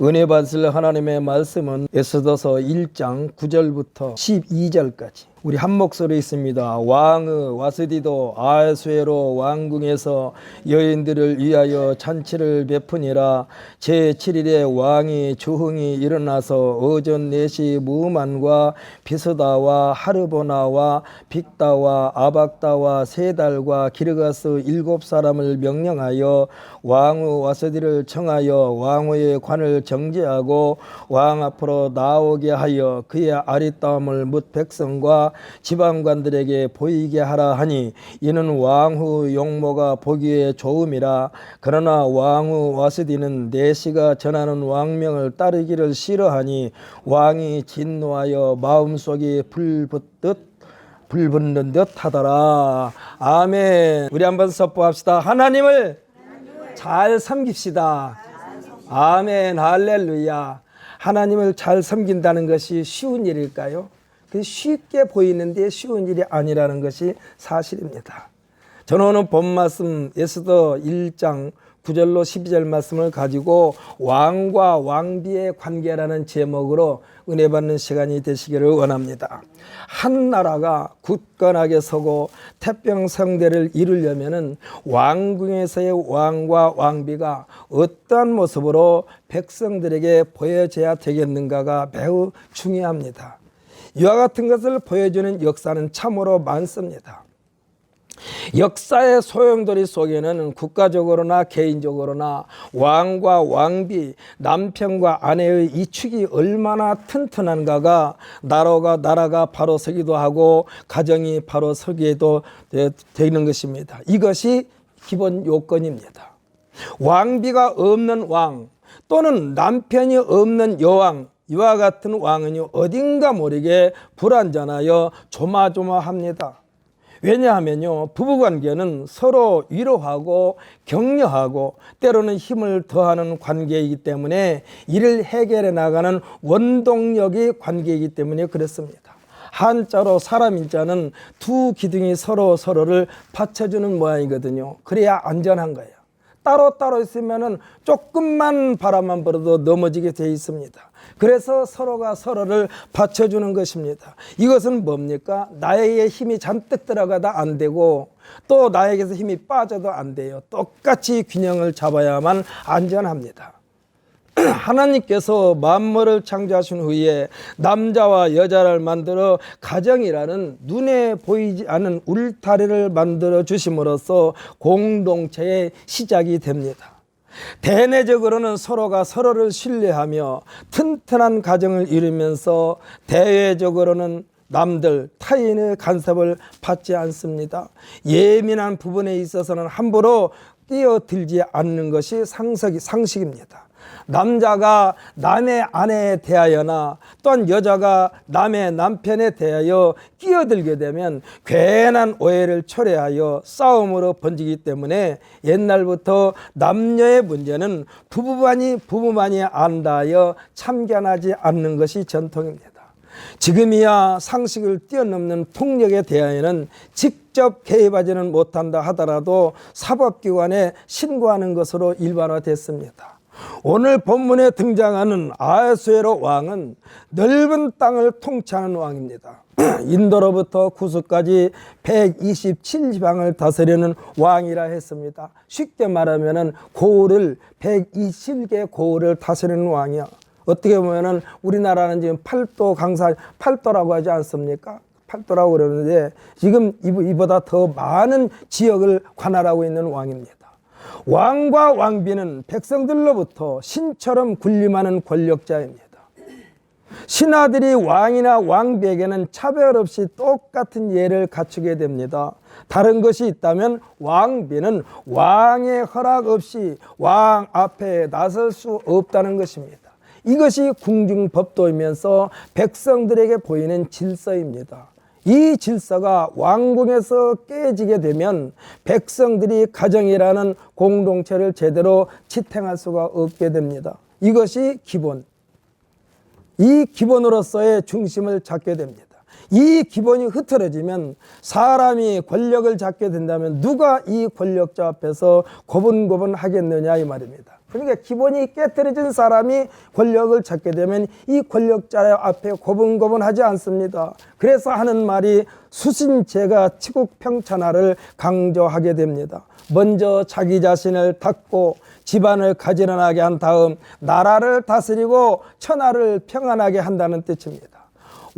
은혜 받으실 하나님의 말씀은 에스더서 1장 9절부터 12절까지 우리 한 목소리 있습니다. 왕의 와스디도 아하수에로 왕궁에서 여인들을 위하여 잔치를 베푸니라. 제7일에 왕이 주흥이 일어나서 어전 4시 무만과 비스다와 하르보나와 빅다와 아박다와 세달과 기르가스 7사람을 명령하여 왕의 와스디를 청하여 왕의 관을 정지하고 왕 앞으로 나오게 하여 그의 아리따움을 뭇 백성과 지방관들에게 보이게 하라 하니 이는 왕후 용모가 보기에 좋음이라. 그러나 왕후 와스디는 내시가 전하는 왕명을 따르기를 싫어하니 왕이 진노하여 마음속이 불붙는 듯 하더라. 아멘. 우리 한번 선포합시다. 하나님을 잘 섬깁시다. 아멘. 할렐루야. 하나님을 잘 섬긴다는 것이 쉬운 일일까요? 쉽게 보이는데 쉬운 일이 아니라는 것이 사실입니다. 저는 오늘 본 말씀 에스더 1장 9절로 12절 말씀을 가지고 왕과 왕비의 관계라는 제목으로 은혜 받는 시간이 되시기를 원합니다. 한 나라가 굳건하게 서고 태평성대를 이루려면 왕궁에서의 왕과 왕비가 어떠한 모습으로 백성들에게 보여져야 되겠는가가 매우 중요합니다. 이와 같은 것을 보여주는 역사는 참으로 많습니다. 역사의 소용돌이 속에는 국가적으로나 개인적으로나 왕과 왕비, 남편과 아내의 이 축이 얼마나 튼튼한가가 나라가 바로 서기도 하고 가정이 바로 서기도 되는 것입니다. 이것이 기본 요건입니다. 왕비가 없는 왕 또는 남편이 없는 여왕, 이와 같은 왕은요 어딘가 모르게 불안전하여 조마조마합니다. 왜냐하면요 부부관계는 서로 위로하고 격려하고 때로는 힘을 더하는 관계이기 때문에 이를 해결해 나가는 원동력의 관계이기 때문에 그렇습니다. 한자로 사람인자는 두 기둥이 서로를 받쳐주는 모양이거든요. 그래야 안전한 거예요. 따로 있으면은 조금만 바람만 불어도 넘어지게 돼 있습니다. 그래서 서로가 서로를 받쳐주는 것입니다. 이것은 뭡니까? 나에게 힘이 잔뜩 들어가다 안 되고 또 나에게서 힘이 빠져도 안 돼요. 똑같이 균형을 잡아야만 안전합니다. 하나님께서 만물을 창조하신 후에 남자와 여자를 만들어 가정이라는 눈에 보이지 않는 울타리를 만들어 주심으로써 공동체의 시작이 됩니다. 대내적으로는 서로가 서로를 신뢰하며 튼튼한 가정을 이루면서 대외적으로는 타인의 간섭을 받지 않습니다. 예민한 부분에 있어서는 함부로 끼어들지 않는 것이 상식입니다. 남자가 남의 아내에 대하여나 또한 여자가 남의 남편에 대하여 끼어들게 되면 괜한 오해를 초래하여 싸움으로 번지기 때문에 옛날부터 남녀의 문제는 부부만이 안다 하여 참견하지 않는 것이 전통입니다. 지금이야 상식을 뛰어넘는 폭력에 대하여는 직접 개입하지는 못한다 하더라도 사법기관에 신고하는 것으로 일반화됐습니다. 오늘 본문에 등장하는 아하수에로 왕은 넓은 땅을 통치하는 왕입니다. 인도로부터 구스까지 127지방을 다스리는 왕이라 했습니다. 쉽게 말하면 120개 고을을 다스리는 왕이야. 어떻게 보면은 우리나라는 지금 팔도라고 하지 않습니까? 팔도라고 그러는데 지금 이보다 더 많은 지역을 관할하고 있는 왕입니다. 왕과 왕비는 백성들로부터 신처럼 군림하는 권력자입니다. 신하들이 왕이나 왕비에게는 차별 없이 똑같은 예를 갖추게 됩니다. 다른 것이 있다면 왕비는 왕의 허락 없이 왕 앞에 나설 수 없다는 것입니다. 이것이 궁중법도이면서 백성들에게 보이는 질서입니다. 이 질서가 왕궁에서 깨지게 되면 백성들이 가정이라는 공동체를 제대로 지탱할 수가 없게 됩니다. 이것이 기본. 이 기본으로서의 중심을 잡게 됩니다. 이 기본이 흐트러지면 사람이 권력을 잡게 된다면 누가 이 권력자 앞에서 고분고분 하겠느냐 이 말입니다. 그러니까 기본이 깨트려진 사람이 권력을 잡게 되면 이 권력자 앞에 고분고분 하지 않습니다. 그래서 하는 말이 수신제가 치국평천하를 강조하게 됩니다. 먼저 자기 자신을 닦고 집안을 가지런하게 한 다음 나라를 다스리고 천하를 평안하게 한다는 뜻입니다.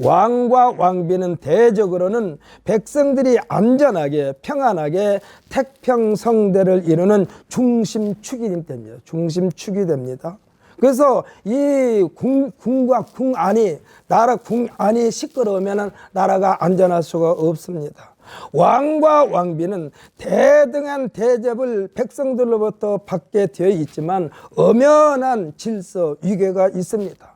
왕과 왕비는 대적으로는 백성들이 안전하게 평안하게 태평성대를 이루는 중심축이 됩니다. 중심축이 됩니다. 그래서 이 궁과 궁안이 나라 궁안이 시끄러우면 나라가 안전할 수가 없습니다. 왕과 왕비는 대등한 대접을 백성들로부터 받게 되어 있지만 엄연한 질서 위계가 있습니다.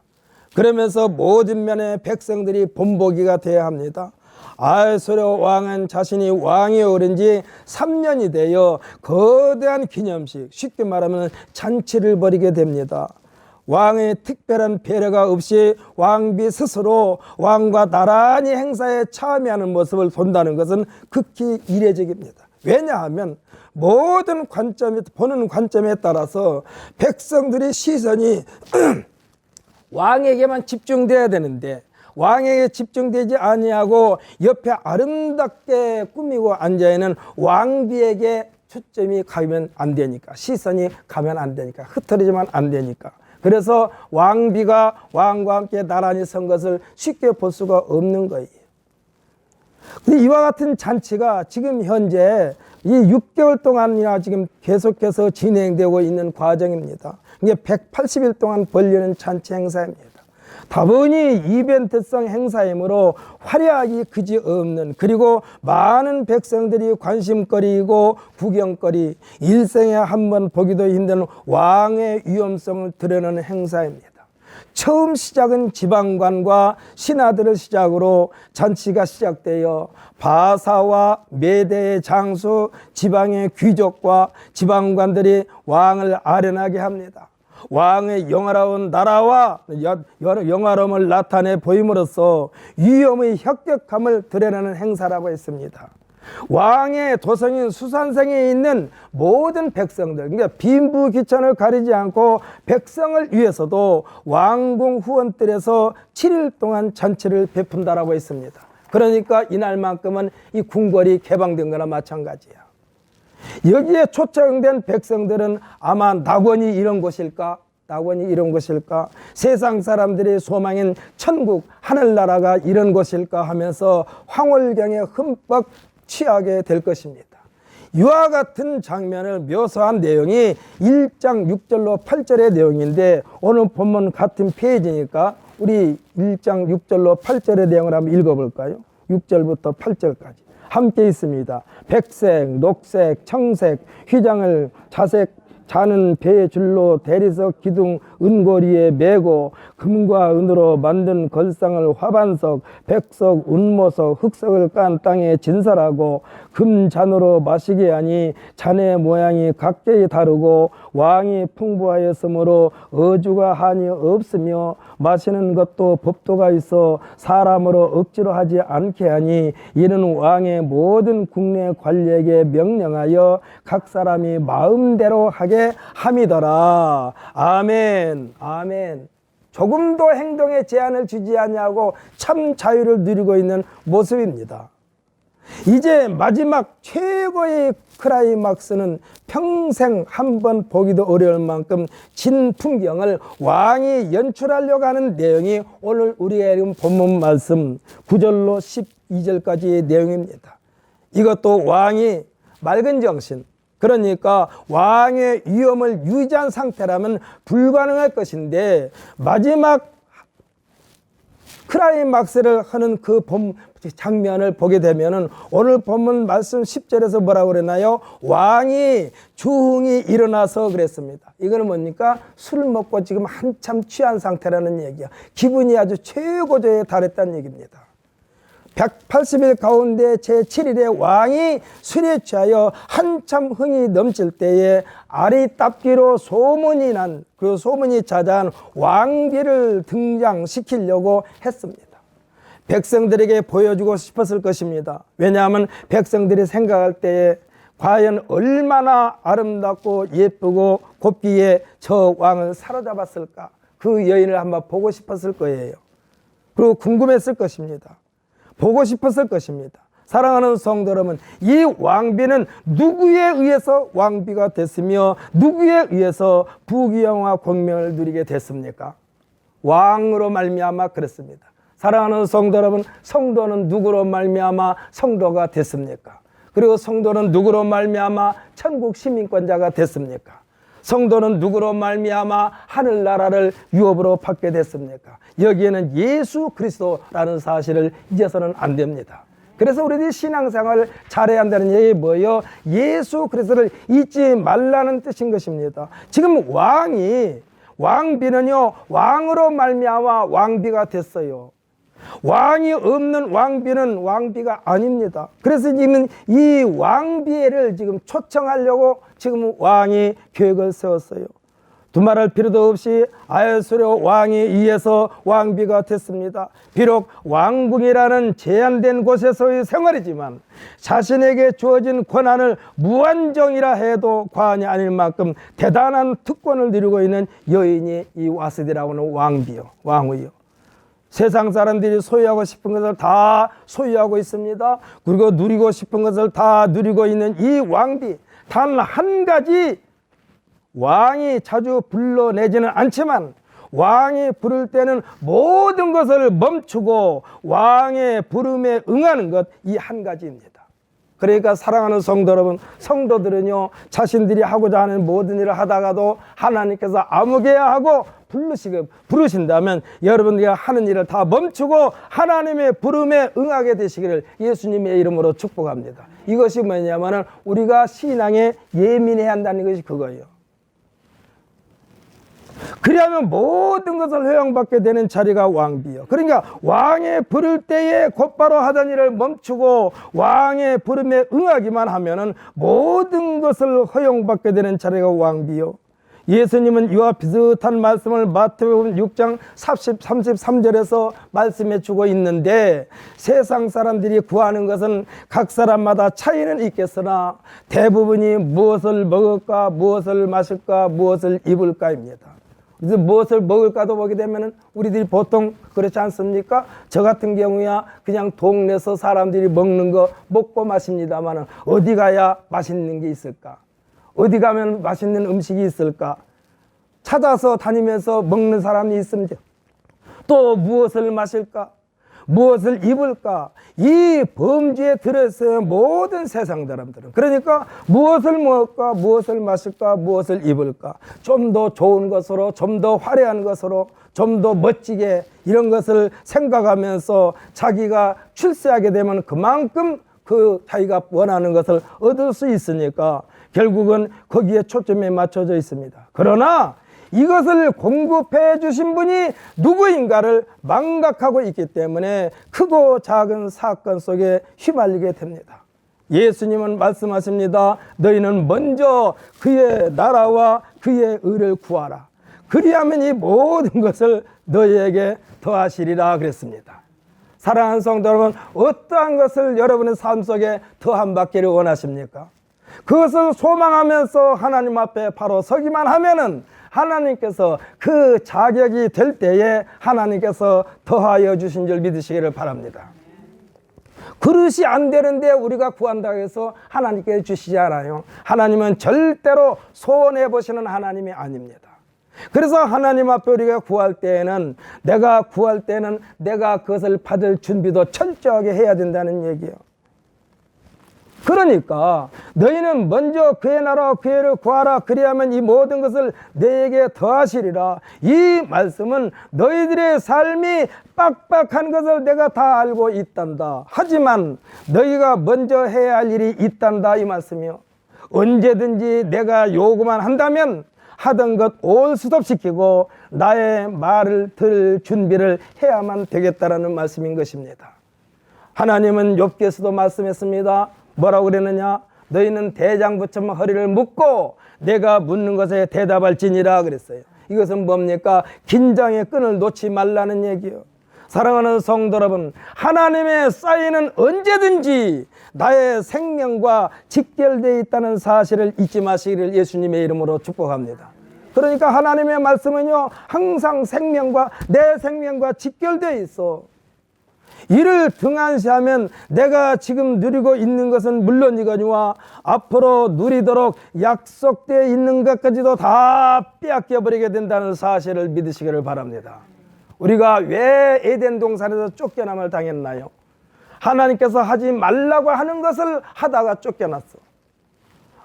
그러면서 모든 면에 백성들이 본보기가 되어야 합니다. 아하수에로 왕은 자신이 왕이 오른 지 3년이 되어 거대한 기념식, 쉽게 말하면 잔치를 벌이게 됩니다. 왕의 특별한 배려가 없이 왕비 스스로 왕과 나란히 행사에 참여하는 모습을 본다는 것은 극히 이례적입니다. 왜냐하면 모든 관점에, 보는 관점에 따라서 백성들의 시선이 왕에게만 집중돼야 되는데 왕에게 집중되지 아니하고 옆에 아름답게 꾸미고 앉아있는 왕비에게 초점이 가면 안 되니까, 시선이 가면 안 되니까, 흐트러지면 안 되니까. 그래서 왕비가 왕과 함께 나란히 선 것을 쉽게 볼 수가 없는 거예요. 근데 이와 같은 잔치가 지금 현재 이 6개월 동안이나 지금 계속해서 진행되고 있는 과정입니다. 이게 180일 동안 벌리는 잔치 행사입니다. 다분히 이벤트성 행사이므로 화려하기 그지없는, 그리고 많은 백성들이 관심거리이고 구경거리, 일생에 한 번 보기도 힘든 왕의 위엄성을 드러내는 행사입니다. 처음 시작은 지방관과 신하들을 시작으로 잔치가 시작되어 바사와 메대의 장수, 지방의 귀족과 지방관들이 왕을 아련하게 합니다. 왕의 영화로운 나라와 영화로움을 나타내 보임으로써 위엄의 혁격함을 드러내는 행사라고 했습니다. 왕의 도성인 수산성에 있는 모든 백성들, 그러니까 빈부귀천을 가리지 않고 백성을 위해서도 왕궁 후원들에서 7일 동안 잔치를 베푼다라고 했습니다. 그러니까 이날만큼은 이 궁궐이 개방된 거나 마찬가지야. 여기에 초청된 백성들은 아마 낙원이 이런 곳일까? 낙원이 이런 곳일까? 세상 사람들의 소망인 천국, 하늘나라가 이런 곳일까 하면서 황홀경에 흠뻑 취하게 될 것입니다. 이와 같은 장면을 묘사한 내용이 1장 6절로 8절의 내용인데, 오늘 본문 같은 페이지니까 우리 1장 6절로 8절의 내용을 한번 읽어볼까요? 6절부터 8절까지 함께 있습니다. 백색, 녹색, 청색, 휘장을 자는 배의 줄로 대리석 기둥 은고리에 메고 금과 은으로 만든 걸상을 화반석, 백석, 운모석, 흑석을 깐 땅에 진설하고 금잔으로 마시게 하니 잔의 모양이 각기 다르고 왕이 풍부하였으므로 어주가 한이 없으며 마시는 것도 법도가 있어 사람으로 억지로 하지 않게 하니, 이는 왕의 모든 국내 관리에게 명령하여 각 사람이 마음대로 하게 함이더라. 아멘. 아멘. 조금도 행동에 제한을 주지 아니하고 참 자유를 누리고 있는 모습입니다. 이제 마지막 최고의 클라이막스는 평생 한 번 보기도 어려울 만큼 진 풍경을 왕이 연출하려고 하는 내용이 오늘 우리가 읽은 본문 말씀 9절로 12절까지의 내용입니다. 이것도 왕이 맑은 정신, 그러니까 왕의 위엄을 유지한 상태라면 불가능할 것인데, 마지막 클라이막스를 하는 그 장면을 보게 되면은 오늘 본문 말씀 10절에서 뭐라고 그랬나요? 왕이 중흥이 일어나서 그랬습니다. 이거는 뭡니까? 술 먹고 지금 한참 취한 상태라는 얘기야. 기분이 아주 최고조에 달했다는 얘기입니다. 180일 가운데 제7일에 왕이 술에 취하여 한참 흥이 넘칠 때에 아리따기로 소문이 난, 그 소문이 자자한 왕비를 등장시키려고 했습니다. 백성들에게 보여주고 싶었을 것입니다. 왜냐하면 백성들이 생각할 때에 과연 얼마나 아름답고 예쁘고 곱기에 저 왕을 사로잡았을까, 그 여인을 한번 보고 싶었을 거예요. 그리고 궁금했을 것입니다. 보고 싶었을 것입니다. 사랑하는 성도 여러분, 이 왕비는 누구에 의해서 왕비가 됐으며 누구에 의해서 부귀영화 권명을 누리게 됐습니까? 왕으로 말미암아 그렇습니다. 사랑하는 성도 여러분, 성도는 누구로 말미암아 성도가 됐습니까? 그리고 성도는 누구로 말미암아 천국 시민권자가 됐습니까? 성도는 누구로 말미암아 하늘나라를 유업으로 받게 됐습니까? 여기에는 예수 그리스도라는 사실을 잊어서는 안 됩니다. 그래서 우리들이 신앙생활을 잘해야 한다는 얘기 뭐예요? 예수 그리스도를 잊지 말라는 뜻인 것입니다. 지금 왕비는요, 왕으로 말미암아 왕비가 됐어요. 왕이 없는 왕비는 왕비가 아닙니다. 그래서 지금 이 왕비를 지금 초청하려고 지금 왕이 계획을 세웠어요. 두말할 필요도 없이 아하수에로 왕에 의해서 왕비가 됐습니다. 비록 왕궁이라는 제한된 곳에서의 생활이지만 자신에게 주어진 권한을 무한정이라 해도 과언이 아닐 만큼 대단한 특권을 누리고 있는 여인이 이 와스디라고 하는 왕이요. 세상 사람들이 소유하고 싶은 것을 다 소유하고 있습니다. 그리고 누리고 싶은 것을 다 누리고 있는 이 왕비, 단 한 가지 왕이 자주 불러내지는 않지만 왕이 부를 때는 모든 것을 멈추고 왕의 부름에 응하는 것, 이 한 가지입니다. 그러니까 사랑하는 성도 여러분, 성도들은요, 자신들이 하고자 하는 모든 일을 하다가도 하나님께서 아무개야 하고 부르신다면 여러분들이 하는 일을 다 멈추고 하나님의 부름에 응하게 되시기를 예수님의 이름으로 축복합니다. 이것이 뭐냐면 우리가 신앙에 예민해야 한다는 것이 그거예요. 그리하면 모든 것을 허용받게 되는 자리가 왕비요. 그러니까 왕의 부를 때에 곧바로 하던 일을 멈추고 왕의 부름에 응하기만 하면은 모든 것을 허용받게 되는 자리가 왕비요. 예수님은 이와 비슷한 말씀을 마태복음 6장 33절에서 말씀해 주고 있는데, 세상 사람들이 구하는 것은 각 사람마다 차이는 있겠으나 대부분이 무엇을 먹을까, 무엇을 마실까, 무엇을 입을까입니다. 그래서 무엇을 먹을까도 보게 되면 우리들이 보통 그렇지 않습니까? 저 같은 경우야 그냥 동네에서 사람들이 먹는 거 먹고 마십니다만 어디 가야 맛있는 게 있을까? 어디 가면 맛있는 음식이 있을까? 찾아서 다니면서 먹는 사람이 있습니다. 또 무엇을 마실까? 무엇을 입을까? 이 범주에 들어있어요, 모든 세상 사람들은. 그러니까 무엇을 먹을까? 무엇을 마실까? 무엇을 입을까? 좀 더 좋은 것으로, 좀 더 화려한 것으로, 좀 더 멋지게 이런 것을 생각하면서 자기가 출세하게 되면 그만큼 그 자기가 원하는 것을 얻을 수 있으니까 결국은 거기에 초점이 맞춰져 있습니다. 그러나 이것을 공급해 주신 분이 누구인가를 망각하고 있기 때문에 크고 작은 사건 속에 휘말리게 됩니다. 예수님은 말씀하십니다. 너희는 먼저 그의 나라와 그의 의를 구하라. 그리하면 이 모든 것을 너희에게 더하시리라 그랬습니다. 사랑하는 성도 여러분, 어떠한 것을 여러분의 삶 속에 더한 받기를 원하십니까? 그것을 소망하면서 하나님 앞에 바로 서기만 하면은 하나님께서 그 자격이 될 때에 하나님께서 더하여 주신 줄 믿으시기를 바랍니다. 그릇이 안 되는데 우리가 구한다고 해서 하나님께 주시지 않아요. 하나님은 절대로 손해보시는 하나님이 아닙니다. 그래서 하나님 앞에 우리가 구할 때에는 내가 그것을 받을 준비도 철저하게 해야 된다는 얘기예요. 그러니까 너희는 먼저 그의 나라와 그의 의를 구하라. 그리하면 이 모든 것을 너희에게 더하시리라. 이 말씀은 너희들의 삶이 빡빡한 것을 내가 다 알고 있단다. 하지만 너희가 먼저 해야 할 일이 있단다, 이 말씀이요. 언제든지 내가 요구만 한다면 하던 것 올 스톱시키고 나의 말을 들을 준비를 해야만 되겠다라는 말씀인 것입니다. 하나님은 욥기에서도 말씀했습니다. 뭐라고 그랬느냐? 너희는 대장부처럼 허리를 묶고 내가 묻는 것에 대답할지니라 그랬어요. 이것은 뭡니까? 긴장의 끈을 놓지 말라는 얘기예요. 사랑하는 성도 여러분, 하나님의 사인은 언제든지 나의 생명과 직결되어 있다는 사실을 잊지 마시기를 예수님의 이름으로 축복합니다. 그러니까 하나님의 말씀은요, 항상 생명과 내 생명과 직결되어 있어. 이를 등한시하면 내가 지금 누리고 있는 것은 물론이거니와 앞으로 누리도록 약속되어 있는 것까지도 다 빼앗겨 버리게 된다는 사실을 믿으시기를 바랍니다. 우리가 왜 에덴 동산에서 쫓겨남을 당했나요? 하나님께서 하지 말라고 하는 것을 하다가 쫓겨났어.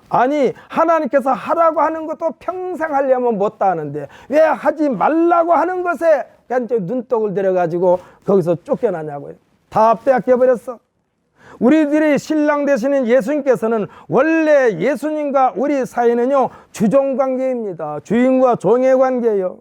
아니, 하나님께서 하라고 하는 것도 평생 하려면 못다 하는데 왜 하지 말라고 하는 것에 그냥 눈독을 들여가지고 거기서 쫓겨나냐고요. 다 빼앗겨 버렸어. 우리들이 신랑 되시는 예수님께서는 원래 예수님과 우리 사이는요, 주종관계입니다. 주인과 종의 관계예요.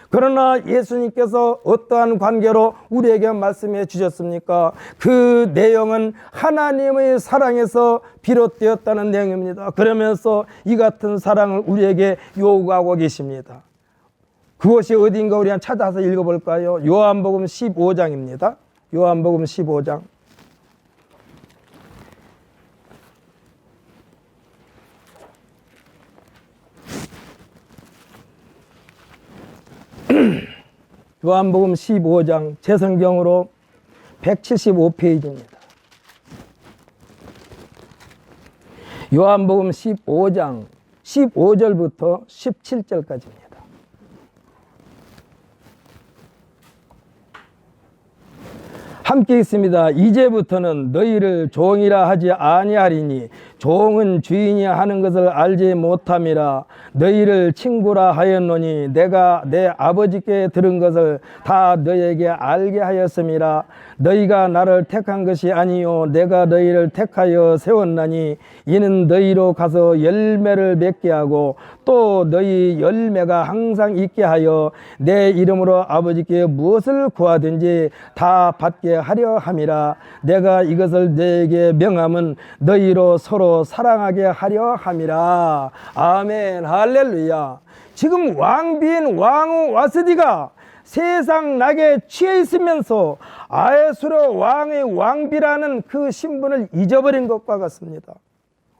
그러나 예수님께서 어떠한 관계로 우리에게 말씀해 주셨습니까? 그 내용은 하나님의 사랑에서 비롯되었다는 내용입니다. 그러면서 이 같은 사랑을 우리에게 요구하고 계십니다. 그것이 어딘가 우리 찾아서 읽어볼까요? 요한복음 15장입니다. 요한복음 15장. 요한복음 15장 제 성경으로 175페이지입니다. 요한복음 15장 15절부터 17절까지입니다. 함께 있습니다. 이제부터는 너희를 종이라 하지 아니하리니 종은 주인이 하는 것을 알지 못함이라. 너희를 친구라 하였노니 내가 내 아버지께 들은 것을 다 너희에게 알게 하였음이라. 너희가 나를 택한 것이 아니요 내가 너희를 택하여 세웠나니 이는 너희로 가서 열매를 맺게 하고 또 너희 열매가 항상 있게 하여 내 이름으로 아버지께 무엇을 구하든지 다 받게 하려 함이라. 내가 이것을 너희에게 명함은 너희로 서로 사랑하게 하려 함이라. 아멘. 할렐루야. 지금 왕비인 왕후 와스디가 세상 낙에 취해 있으면서 아에수르 왕의 왕비라는 그 신분을 잊어버린 것과 같습니다.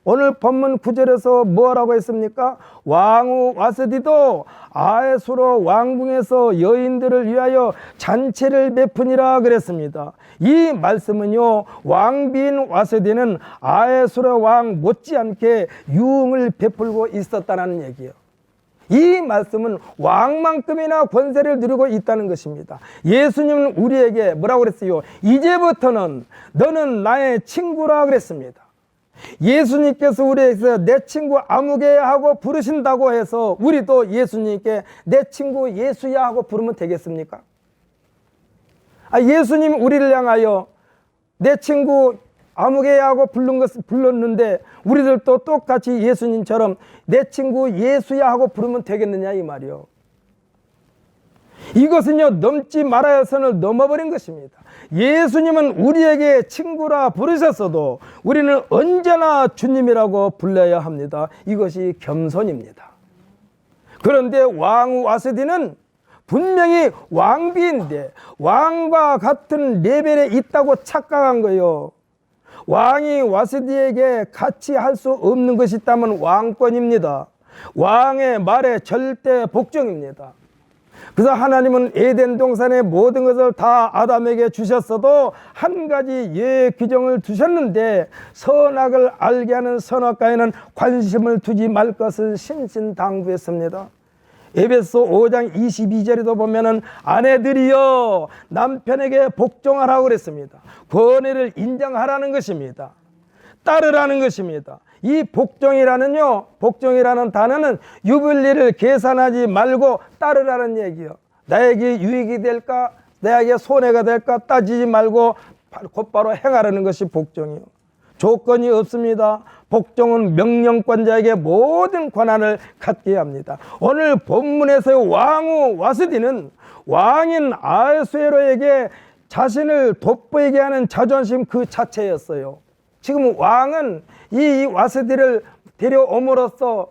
오늘 본문 9절에서 뭐라고 했습니까? 왕후 와스디도 아에수르 왕궁에서 여인들을 위하여 잔치를 베푸니라 그랬습니다. 이 말씀은요, 왕비인 와스디는 아에수르 왕 못지않게 유흥을 베풀고 있었다는 얘기예요. 이 말씀은 왕만큼이나 권세를 누리고 있다는 것입니다. 예수님은 우리에게 뭐라고 그랬어요? 이제부터는 너는 나의 친구라 그랬습니다. 예수님께서 우리에게서 내 친구 아무개야 하고 부르신다고 해서 우리도 예수님께 내 친구 예수야 하고 부르면 되겠습니까? 예수님 우리를 향하여 내 친구 아무개야 하고 불렀는데 우리들도 똑같이 예수님처럼 내 친구 예수야 하고 부르면 되겠느냐 이 말이요. 이것은요, 넘지 말아야 할 선을 넘어버린 것입니다. 예수님은 우리에게 친구라 부르셨어도 우리는 언제나 주님이라고 불러야 합니다. 이것이 겸손입니다. 그런데 왕후 와스디는 분명히 왕비인데 왕과 같은 레벨에 있다고 착각한 거예요. 왕이 와스디에게 같이 할 수 없는 것이 있다면 왕권입니다. 왕의 말에 절대 복종입니다. 그래서 하나님은 에덴 동산의 모든 것을 다 아담에게 주셨어도 한 가지 예의 규정을 두셨는데 선악을 알게 하는 선악과에는 관심을 두지 말 것을 신신당부했습니다. 에베소 5장 22절에도 보면은 아내들이여 남편에게 복종하라고 그랬습니다. 권위를 인정하라는 것입니다. 따르라는 것입니다. 이 복종이라는 단어는 유불리를 계산하지 말고 따르라는 얘기요. 나에게 유익이 될까, 나에게 손해가 될까 따지지 말고 곧바로 행하라는 것이 복종이요. 조건이 없습니다. 복종은 명령권자에게 모든 권한을 갖게 합니다. 오늘 본문에서의 왕후 와스디는 왕인 아하수에로에게 자신을 돋보이게 하는 자존심 그 자체였어요. 지금 왕은 이 와스디를 데려옴으로써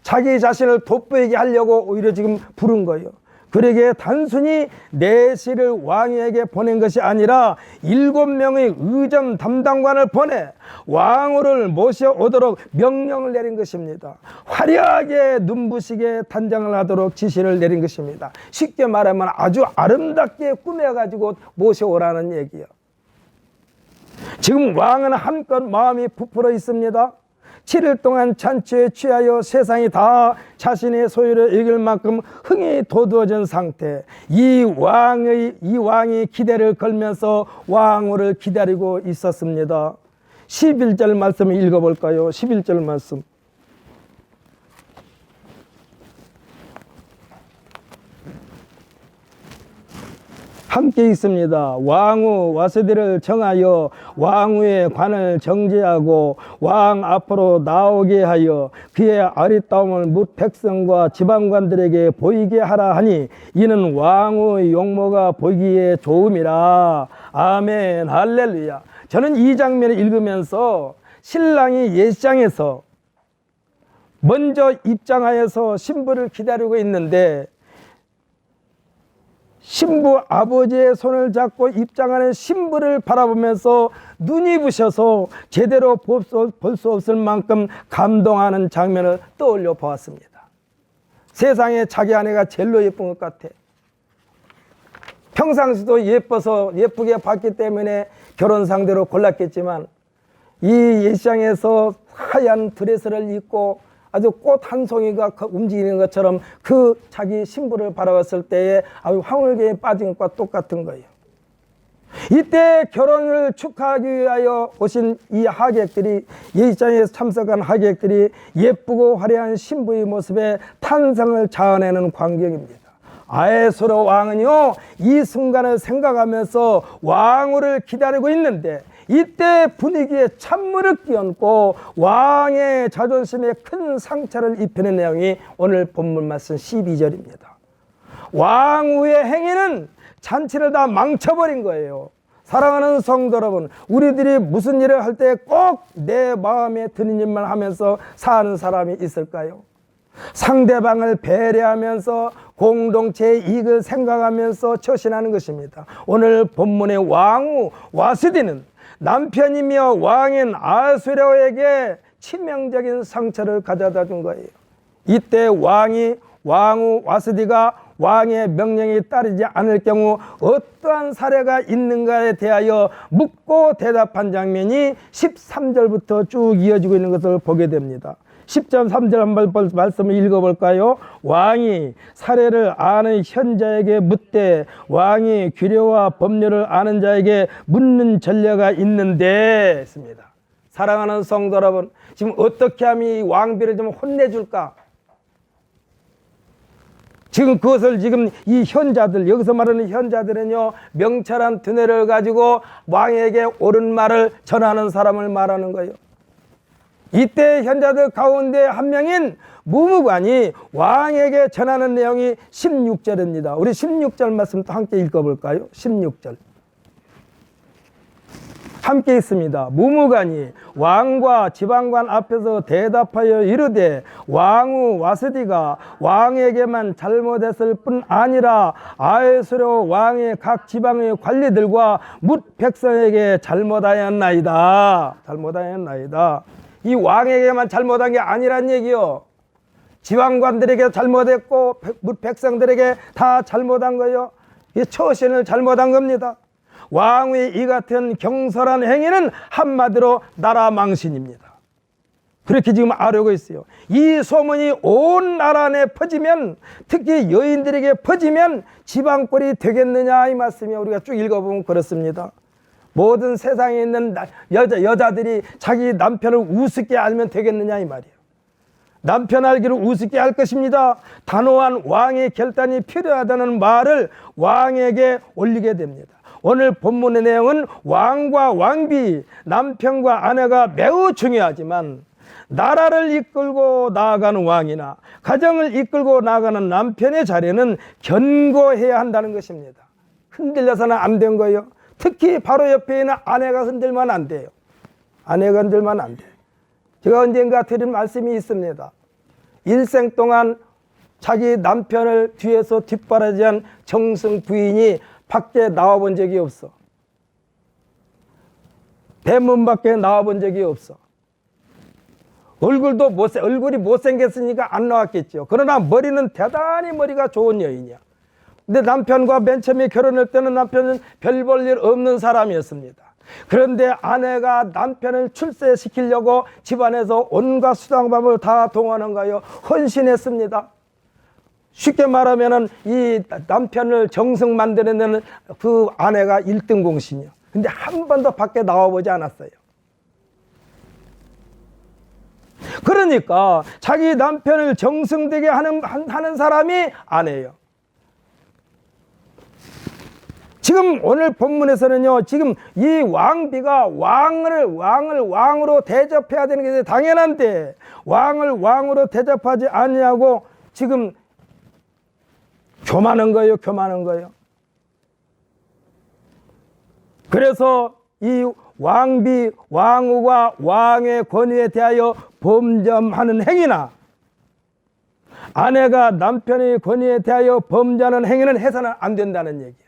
자기 자신을 돋보이게 하려고 오히려 지금 부른 거예요. 그러기에 단순히 내시를 왕에게 보낸 것이 아니라 7명의 의정 담당관을 보내 왕후를 모셔오도록 명령을 내린 것입니다. 화려하게 눈부시게 단장을 하도록 지시를 내린 것입니다. 쉽게 말하면 아주 아름답게 꾸며가지고 모셔오라는 얘기요. 지금 왕은 한껏 마음이 부풀어 있습니다. 7일 동안 잔치에 취하여 세상이 다 자신의 소유를 이길 만큼 흥이 돋워진 상태. 이 왕이 기대를 걸면서 왕후를 기다리고 있었습니다. 11절 말씀을 읽어볼까요? 11절 말씀. 함께 있습니다. 왕후 와스디를 정하여 왕후의 관을 정지하고 왕 앞으로 나오게 하여 그의 아리따움을 뭇 백성과 지방관들에게 보이게 하라 하니 이는 왕후의 용모가 보기에 좋음이라. 아멘. 할렐루야. 저는 이 장면을 읽으면서 신랑이 예시장에서 먼저 입장하여서 신부를 기다리고 있는데 신부 아버지의 손을 잡고 입장하는 신부를 바라보면서 눈이 부셔서 제대로 볼 수 없을 만큼 감동하는 장면을 떠올려 보았습니다. 세상에 자기 아내가 제일로 예쁜 것 같아. 평상시도 예뻐서 예쁘게 봤기 때문에 결혼 상대로 골랐겠지만 이 예시장에서 하얀 드레스를 입고 아주 꽃 한 송이가 움직이는 것처럼 그 자기 신부를 바라봤을 때에 아주 황홀경에 빠진 것과 똑같은 거예요. 이때 결혼을 축하하기 위하여 오신 이 하객들이, 예식장에 참석한 하객들이 예쁘고 화려한 신부의 모습에 탄성을 자아내는 광경입니다. 아하수에로 왕은요, 이 순간을 생각하면서 왕후를 기다리고 있는데 이때 분위기에 찬물을 끼얹고 왕의 자존심에 큰 상처를 입히는 내용이 오늘 본문 말씀 12절입니다. 왕후의 행위는 잔치를 다 망쳐버린 거예요. 사랑하는 성도 여러분, 우리들이 무슨 일을 할 때 꼭 내 마음에 드는 일만 하면서 사는 사람이 있을까요? 상대방을 배려하면서 공동체의 이익을 생각하면서 처신하는 것입니다. 오늘 본문의 왕후 와스디는 남편이며 왕인 아하수에로에게 치명적인 상처를 가져다 준 거예요. 이때 왕후 와스디가 왕의 명령에 따르지 않을 경우 어떠한 사례가 있는가에 대하여 묻고 대답한 장면이 13절부터 쭉 이어지고 있는 것을 보게 됩니다. 10절 3절 한번 말씀을 읽어볼까요? 왕이 사례를 아는 현자에게 묻되 왕이 규례와 법률을 아는 자에게 묻는 전례가 있는데 했습니다. 사랑하는 성도 여러분, 지금 어떻게 하면 이 왕비를 좀 혼내줄까? 지금 그것을 지금 이 현자들, 여기서 말하는 현자들은요, 명철한 두뇌를 가지고 왕에게 옳은 말을 전하는 사람을 말하는 거예요. 이때 현자들 가운데 한 명인 무무관이 왕에게 전하는 내용이 16절입니다. 우리 16절 말씀도 함께 읽어볼까요? 16절. 함께 있습니다. 무무관이 왕과 지방관 앞에서 대답하여 이르되 왕후 와스디가 왕에게만 잘못했을 뿐 아니라 아하수에로 왕의 각 지방의 관리들과 뭇 백성에게 잘못하였나이다. 이 왕에게만 잘못한 게 아니란 얘기요. 지방관들에게 잘못했고 뭇 백성들에게 다 잘못한 거예요. 이 처신을 잘못한 겁니다. 왕의 이 같은 경솔한 행위는 한마디로 나라 망신입니다. 그렇게 지금 아뢰고 있어요. 이 소문이 온 나라 안에 퍼지면, 특히 여인들에게 퍼지면 지방꼴이 되겠느냐, 이 말씀이 우리가 쭉 읽어보면 그렇습니다. 모든 세상에 있는 여자들이 자기 남편을 우습게 알면 되겠느냐, 이 말이에요. 남편 알기를 우습게 할 것입니다. 단호한 왕의 결단이 필요하다는 말을 왕에게 올리게 됩니다. 오늘 본문의 내용은 왕과 왕비, 남편과 아내가 매우 중요하지만 나라를 이끌고 나아가는 왕이나 가정을 이끌고 나아가는 남편의 자리는 견고해야 한다는 것입니다. 흔들려서는 안 된 거예요. 특히 바로 옆에 있는 아내가 흔들면 안 돼요. 아내가 흔들면 안 돼요. 제가 언젠가 드린 말씀이 있습니다. 일생 동안 자기 남편을 뒤에서 뒷바라지한 정승 부인이 밖에 나와본 적이 없어. 대문 밖에 나와본 적이 없어. 얼굴이 못생겼으니까 안 나왔겠죠. 그러나 머리는 대단히 머리가 좋은 여인이야. 근데 남편과 맨 처음에 결혼할 때는 남편은 별 볼 일 없는 사람이었습니다. 그런데 아내가 남편을 출세시키려고 집안에서 온갖 수단방법을 다 동원한 거예요. 헌신했습니다. 쉽게 말하면 이 남편을 정성 만드는 그 아내가 1등 공신이요. 근데 한 번도 밖에 나와보지 않았어요. 그러니까 자기 남편을 정성되게 하는 사람이 아내예요. 지금 오늘 본문에서는요, 지금 이 왕비가 왕으로 대접해야 되는 게 당연한데 왕을 왕으로 대접하지 아니하고 지금 교만한 거예요. 그래서 이 왕후가 왕의 권위에 대하여 범죄하는 행위나 아내가 남편의 권위에 대하여 범죄하는 행위는 해서는 안 된다는 얘기예요.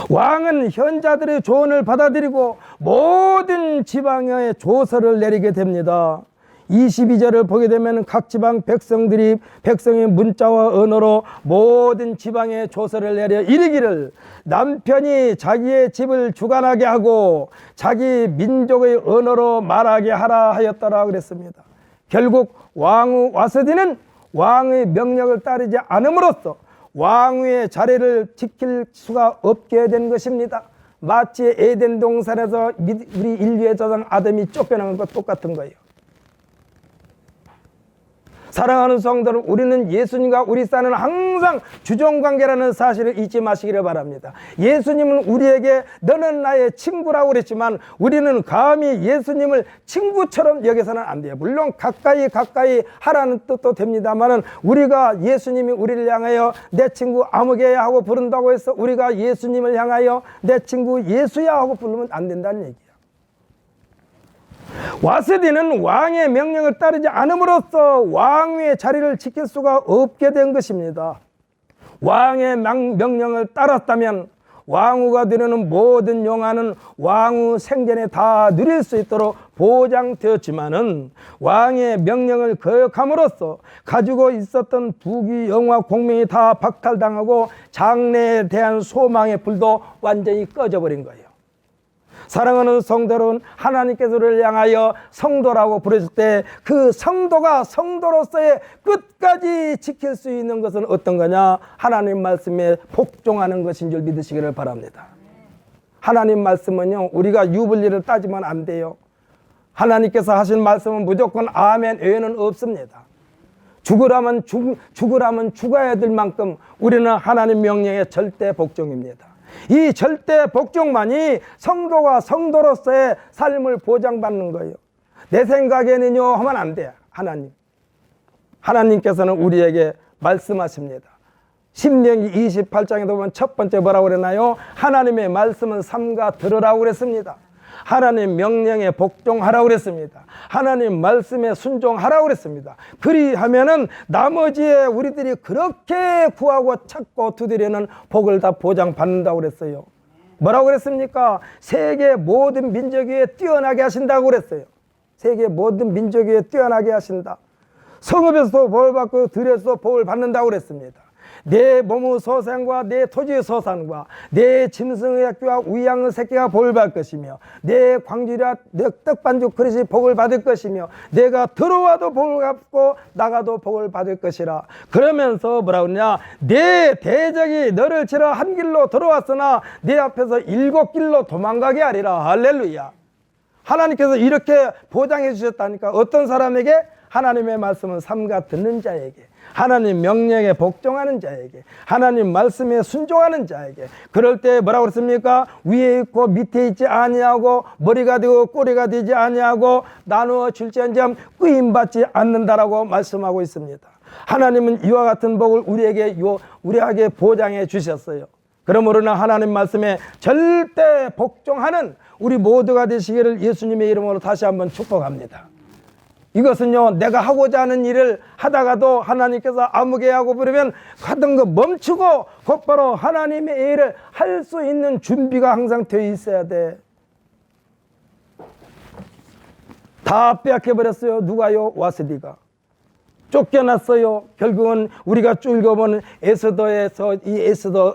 왕은 현자들의 조언을 받아들이고 모든 지방에 조서를 내리게 됩니다. 22절을 보게 되면 각 지방 백성의 문자와 언어로 모든 지방에 조서를 내려 이르기를 남편이 자기의 집을 주관하게 하고 자기 민족의 언어로 말하게 하라 하였더라 그랬습니다. 결국 왕후 와스디는 왕의 명령을 따르지 않음으로써 왕후의 자리를 지킬 수가 없게 된 것입니다. 마치 에덴 동산에서 우리 인류의 조상 아담이 쫓겨난 것과 똑같은 거예요. 사랑하는 성도들, 우리는 예수님과 우리 사이는 항상 주종관계라는 사실을 잊지 마시기를 바랍니다. 예수님은 우리에게 너는 나의 친구라고 그랬지만 우리는 감히 예수님을 친구처럼 여겨서는 안 돼요. 물론 가까이 하라는 뜻도 됩니다만 우리가 예수님이 우리를 향하여 내 친구 아무개야 하고 부른다고 해서 우리가 예수님을 향하여 내 친구 예수야 하고 부르면 안 된다는 얘기예요. 와스디는 왕의 명령을 따르지 않음으로써 왕위의 자리를 지킬 수가 없게 된 것입니다. 왕의 명령을 따랐다면 왕후가 누리는 모든 영화는 왕후 생전에 다 누릴 수 있도록 보장되었지만은 왕의 명령을 거역함으로써 가지고 있었던 부귀 영화 공명이 다 박탈당하고 장래에 대한 소망의 불도 완전히 꺼져버린 거예요. 사랑하는 성도는 하나님께서 우리를 향하여 성도라고 부르실 때 그 성도가 성도로서의 끝까지 지킬 수 있는 것은 어떤 거냐? 하나님 말씀에 복종하는 것인 줄 믿으시기를 바랍니다. 하나님 말씀은요, 우리가 유불리를 따지면 안 돼요. 하나님께서 하신 말씀은 무조건 아멘 외에는 없습니다. 죽으라면 죽어야 될 만큼 우리는 하나님 명령에 절대 복종입니다. 이 절대 복종만이 성도가 성도로서의 삶을 보장받는 거예요. 내 생각에는요 하면 안 돼요. 하나님께서는 우리에게 말씀하십니다. 신명기 28장에 보면 첫 번째 뭐라고 그랬나요? 하나님의 말씀은 삼가 들으라고 그랬습니다. 하나님 명령에 복종하라고 그랬습니다. 하나님 말씀에 순종하라고 그랬습니다. 그리하면은 나머지에 우리들이 그렇게 구하고 찾고 두드리는 복을 다 보장받는다고 그랬어요. 뭐라고 그랬습니까? 세계 모든 민족 위에 뛰어나게 하신다고 그랬어요. 세계 모든 민족 위에 뛰어나게 하신다. 성읍에서도 복을 받고 들에서도 복을 받는다고 그랬습니다. 내 몸의 소산과 내 토지의 소산과 내 짐승의 새끼와 우양의 새끼가 복을 받을 것이며 내 광주리와 내 떡반죽 그릇이 복을 받을 것이며 내가 들어와도 복을 받고 나가도 복을 받을 것이라. 그러면서 뭐라고 그러냐? 내 대적이 너를 치러 한 길로 들어왔으나 내 앞에서 7길로 도망가게 하리라. 할렐루야. 하나님께서 이렇게 보장해 주셨다니까. 어떤 사람에게? 하나님의 말씀은 삼가 듣는 자에게, 하나님 명령에 복종하는 자에게, 하나님 말씀에 순종하는 자에게. 그럴 때 뭐라고 그랬습니까? 위에 있고 밑에 있지 아니하고 머리가 되고 꼬리가 되지 아니하고 나누어 줄지언정 끄임받지 않는다라고 말씀하고 있습니다. 하나님은 이와 같은 복을 우리에게 보장해 주셨어요. 그러므로는 하나님 말씀에 절대 복종하는 우리 모두가 되시기를 예수님의 이름으로 다시 한번 축복합니다. 이것은요, 내가 하고자 하는 일을 하다가도 하나님께서 아무개 하고 부르면 하던 거 멈추고 곧바로 하나님의 일을 할 수 있는 준비가 항상 되어 있어야 돼. 다 빼앗겨버렸어요. 누가요? 와스디가. 쫓겨났어요. 결국은 우리가 쭉 읽어보는 에스더에서 이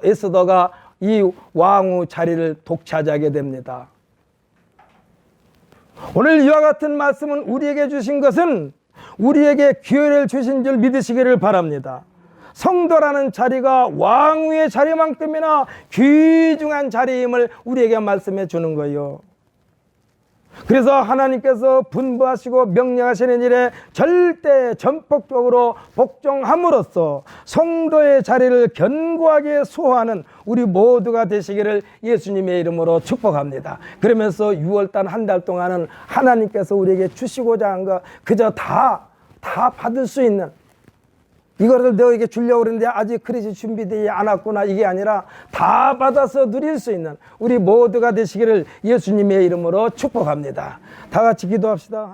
에스더가 이 왕후 자리를 독차지하게 됩니다. 오늘 이와 같은 말씀은 우리에게 주신 것은 우리에게 기회를 주신 줄 믿으시기를 바랍니다. 성도라는 자리가 왕후의 자리만큼이나 귀중한 자리임을 우리에게 말씀해 주는 거예요. 그래서 하나님께서 분부하시고 명령하시는 일에 절대 전폭적으로 복종함으로써 성도의 자리를 견고하게 수호하는 우리 모두가 되시기를 예수님의 이름으로 축복합니다. 그러면서 6월달 한 달 동안은 하나님께서 우리에게 주시고자 한 것 그저 다 받을 수 있는, 이거를 너에게 주려고 그러는데 아직 그릇이 준비되지 않았구나, 이게 아니라 다 받아서 누릴 수 있는 우리 모두가 되시기를 예수님의 이름으로 축복합니다. 다 같이 기도합시다.